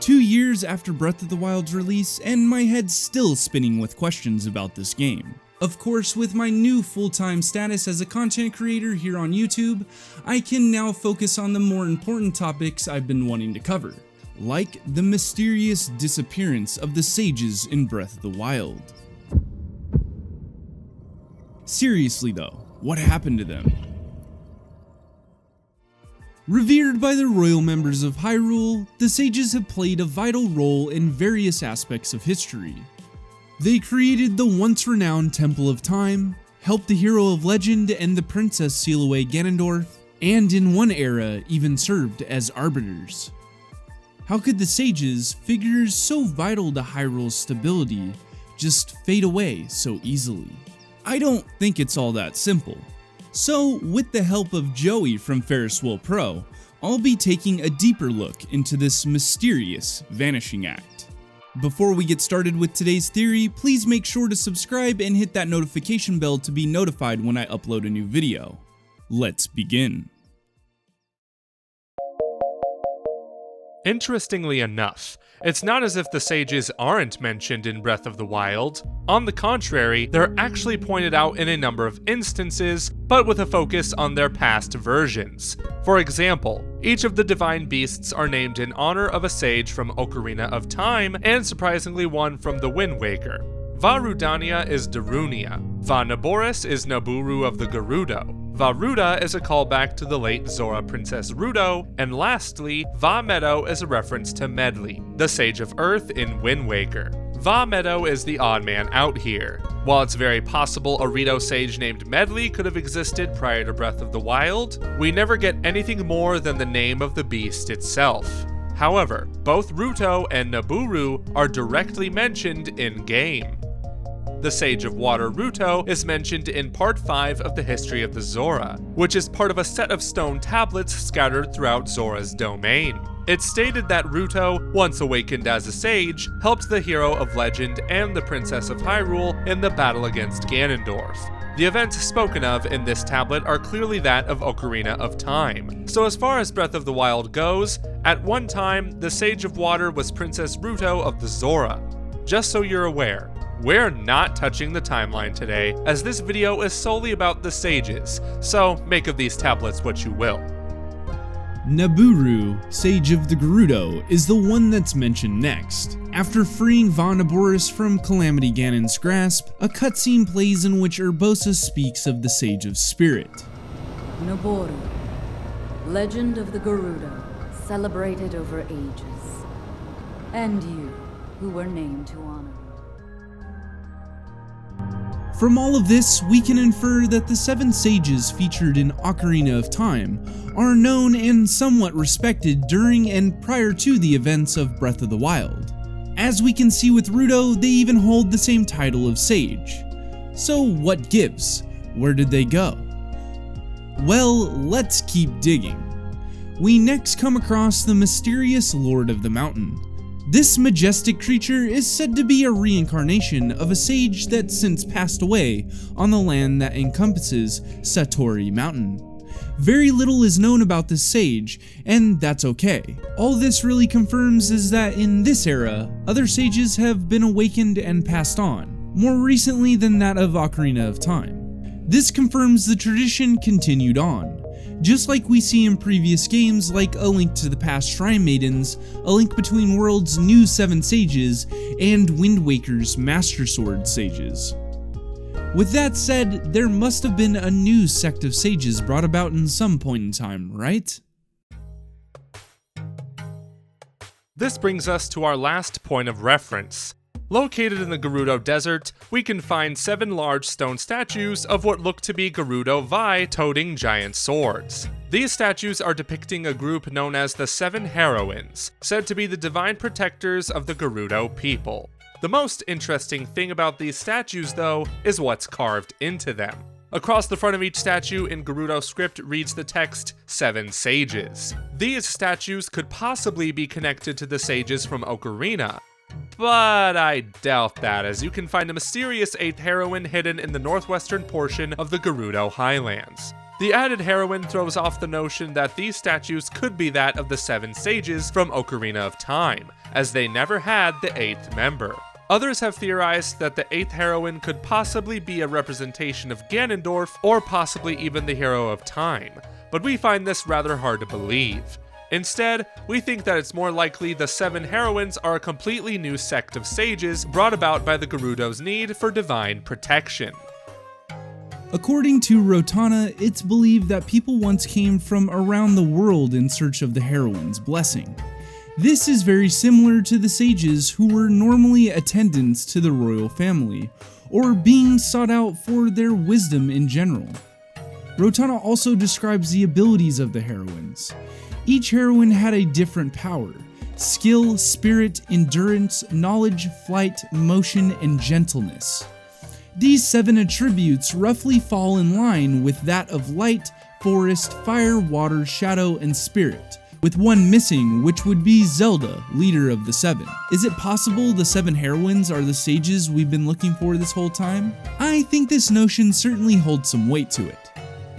2 years after Breath of the Wild's release, and my head's still spinning with questions about this game. Of course, with my new full-time status as a content creator here on YouTube, I can now focus on the more important topics I've been wanting to cover, like the mysterious disappearance of the sages in Breath of the Wild. Seriously though, what happened to them? Revered by the royal members of Hyrule, the sages have played a vital role in various aspects of history. They created the once-renowned Temple of Time, helped the hero of legend and the princess seal away Ganondorf, and in one era even served as arbiters. How could the sages, figures so vital to Hyrule's stability, just fade away so easily? I don't think it's all that simple. So, with the help of Joey from FerrisWheelPro, I'll be taking a deeper look into this mysterious vanishing act. Before we get started with today's theory, please make sure to subscribe and hit that notification bell to be notified when I upload a new video. Let's begin. Interestingly enough, it's not as if the sages aren't mentioned in Breath of the Wild. On the contrary, they're actually pointed out in a number of instances, but with a focus on their past versions. For example, each of the divine beasts are named in honor of a sage from Ocarina of Time, and surprisingly one from the Wind Waker. Va Rudania is Darunia, Va Naboris is Nabooru of the Gerudo, Va Ruda is a callback to the late Zora Princess Rudo, and lastly, Va Meadow is a reference to Medli, the Sage of Earth in Wind Waker. Va Meadow is the odd man out here. While it's very possible a Rito sage named Medli could have existed prior to Breath of the Wild, we never get anything more than the name of the beast itself. However, both Ruto and Nabooru are directly mentioned in-game. The Sage of Water Ruto is mentioned in Part 5 of the History of the Zora, which is part of a set of stone tablets scattered throughout Zora's domain. It's stated that Ruto, once awakened as a sage, helped the hero of legend and the Princess of Hyrule in the battle against Ganondorf. The events spoken of in this tablet are clearly that of Ocarina of Time. So as far as Breath of the Wild goes, at one time, the Sage of Water was Princess Ruto of the Zora. Just so you're aware, we're not touching the timeline today, as this video is solely about the sages, so make of these tablets what you will. Nabooru, Sage of the Gerudo, is the one that's mentioned next. After freeing Va Naboris from Calamity Ganon's grasp, a cutscene plays in which Urbosa speaks of the Sage of Spirit. Nabooru, legend of the Gerudo, celebrated over ages. And you, who were named to honor. From all of this, we can infer that the 7 sages featured in Ocarina of Time are known and somewhat respected during and prior to the events of Breath of the Wild. As we can see with Ruto, they even hold the same title of sage. So what gives? Where did they go? Well, let's keep digging. We next come across the mysterious Lord of the Mountain. This majestic creature is said to be a reincarnation of a sage that since passed away on the land that encompasses Satori Mountain. Very little is known about this sage, and that's okay. All this really confirms is that in this era, other sages have been awakened and passed on, more recently than that of Ocarina of Time. This confirms the tradition continued on. Just like we see in previous games like A Link to the Past Shrine Maidens, A Link Between Worlds' new 7 sages, and Wind Waker's Master Sword sages. With that said, there must have been a new sect of sages brought about in some point in time, right? This brings us to our last point of reference. Located in the Gerudo Desert, we can find 7 large stone statues of what look to be Gerudo Vi toting giant swords. These statues are depicting a group known as the 7 heroines, said to be the divine protectors of the Gerudo people. The most interesting thing about these statues, though, is what's carved into them. Across the front of each statue in Gerudo script reads the text, 7 Sages. These statues could possibly be connected to the sages from Ocarina, but I doubt that, as you can find a mysterious 8th heroine hidden in the northwestern portion of the Gerudo Highlands. The added heroine throws off the notion that these statues could be that of the 7 sages from Ocarina of Time, as they never had the 8th member. Others have theorized that the 8th heroine could possibly be a representation of Ganondorf, or possibly even the hero of Time, but we find this rather hard to believe. Instead, we think that it's more likely the 7 heroines are a completely new sect of sages brought about by the Gerudo's need for divine protection. According to Rotana, it's believed that people once came from around the world in search of the heroine's blessing. This is very similar to the sages who were normally attendants to the royal family, or being sought out for their wisdom in general. Rotana also describes the abilities of the heroines. Each heroine had a different power: skill, spirit, endurance, knowledge, flight, motion, and gentleness. These 7 attributes roughly fall in line with that of light, forest, fire, water, shadow, and spirit, with one missing, which would be Zelda, leader of the 7. Is it possible the 7 heroines are the sages we've been looking for this whole time? I think this notion certainly holds some weight to it.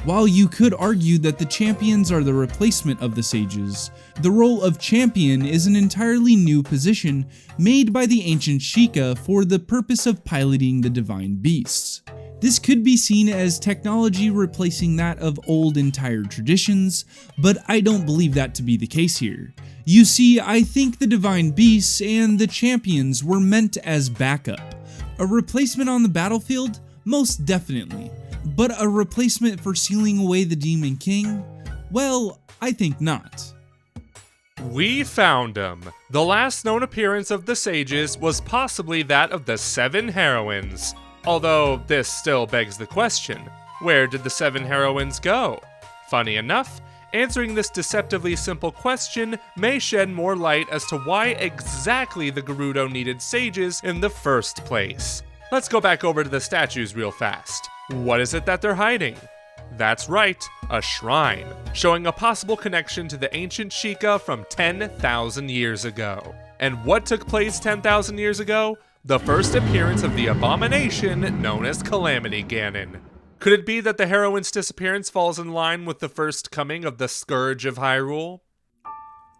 While you could argue that the champions are the replacement of the sages, the role of champion is an entirely new position made by the ancient Sheikah for the purpose of piloting the divine beasts. This could be seen as technology replacing that of old and tired traditions, but I don't believe that to be the case here. You see, I think the divine beasts and the champions were meant as backup. A replacement on the battlefield? Most definitely. But a replacement for sealing away the Demon King? Well, I think not. We found him! The last known appearance of the sages was possibly that of the 7 heroines. Although, this still begs the question, where did the 7 heroines go? Funny enough, answering this deceptively simple question may shed more light as to why exactly the Gerudo needed sages in the first place. Let's go back over to the statues real fast. What is it that they're hiding? That's right, a shrine, showing a possible connection to the ancient Sheikah from 10,000 years ago. And what took place 10,000 years ago? The first appearance of the abomination known as Calamity Ganon. Could it be that the heroine's disappearance falls in line with the first coming of the Scourge of Hyrule?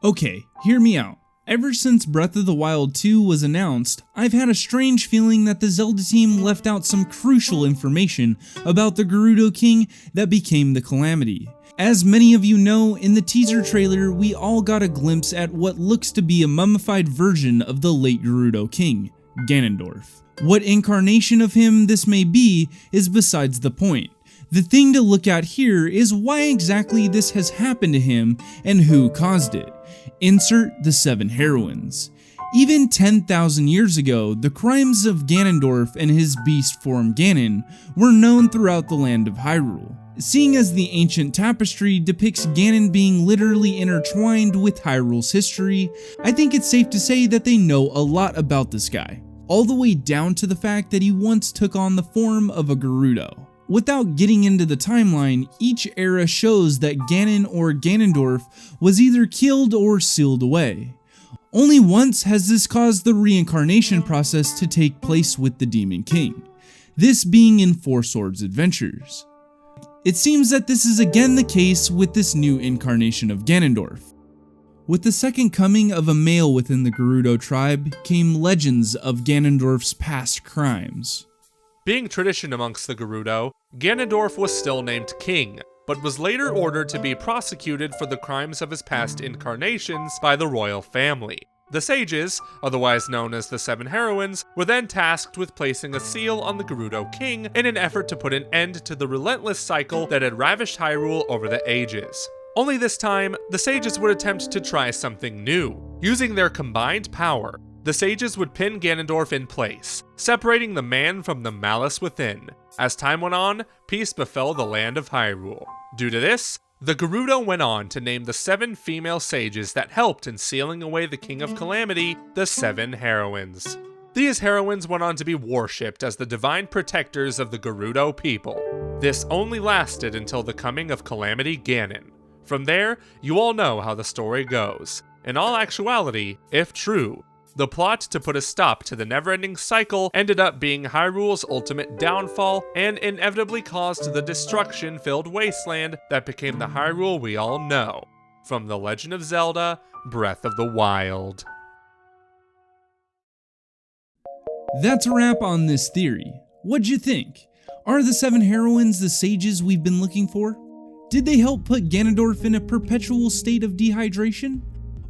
Okay, hear me out. Ever since Breath of the Wild 2 was announced, I've had a strange feeling that the Zelda team left out some crucial information about the Gerudo King that became the Calamity. As many of you know, in the teaser trailer, we all got a glimpse at what looks to be a mummified version of the late Gerudo King, Ganondorf. What incarnation of him this may be is besides the point. The thing to look at here is why exactly this has happened to him and who caused it. Insert the 7 heroines. Even 10,000 years ago, the crimes of Ganondorf and his beast form Ganon were known throughout the land of Hyrule. Seeing as the ancient tapestry depicts Ganon being literally intertwined with Hyrule's history, I think it's safe to say that they know a lot about this guy, all the way down to the fact that he once took on the form of a Gerudo. Without getting into the timeline, each era shows that Ganon or Ganondorf was either killed or sealed away. Only once has this caused the reincarnation process to take place with the Demon King, this being in Four Swords Adventures. It seems that this is again the case with this new incarnation of Ganondorf. With the second coming of a male within the Gerudo tribe came legends of Ganondorf's past crimes. Being tradition amongst the Gerudo, Ganondorf was still named King, but was later ordered to be prosecuted for the crimes of his past incarnations by the royal family. The sages, otherwise known as the 7 heroines, were then tasked with placing a seal on the Gerudo King in an effort to put an end to the relentless cycle that had ravished Hyrule over the ages. Only this time, the sages would attempt to try something new. Using their combined power, the sages would pin Ganondorf in place, separating the man from the malice within. As time went on, peace befell the land of Hyrule. Due to this, the Gerudo went on to name the 7 female sages that helped in sealing away the King of Calamity the 7 heroines. These heroines went on to be worshipped as the divine protectors of the Gerudo people. This only lasted until the coming of Calamity Ganon. From there, you all know how the story goes. In all actuality, if true, The plot to put a stop to the never-ending cycle ended up being Hyrule's ultimate downfall and inevitably caused the destruction-filled wasteland that became the Hyrule we all know. From The Legend of Zelda, Breath of the Wild. That's a wrap on this theory. What'd you think? Are the 7 heroines the sages we've been looking for? Did they help put Ganondorf in a perpetual state of dehydration?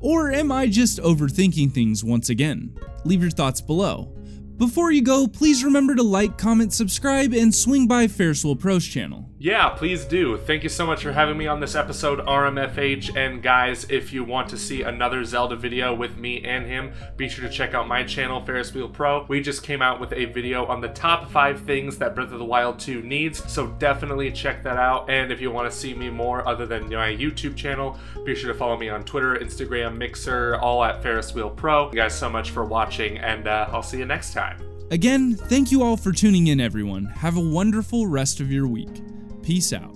Or am I just overthinking things once again? Leave your thoughts below. Before you go, please remember to like, comment, subscribe, and swing by FerrisWheelPro's channel. Yeah, please do. Thank you so much for having me on this episode, RMFH. And guys, if you want to see another Zelda video with me and him, be sure to check out my channel, FerrisWheelPro. We just came out with a video on the top 5 things that Breath of the Wild 2 needs, so definitely check that out. And if you want to see me more other than my YouTube channel, be sure to follow me on Twitter, Instagram, Mixer, all at FerrisWheelPro. Thank you guys so much for watching, and I'll see you next time. Again, thank you all for tuning in, everyone. Have a wonderful rest of your week. Peace out.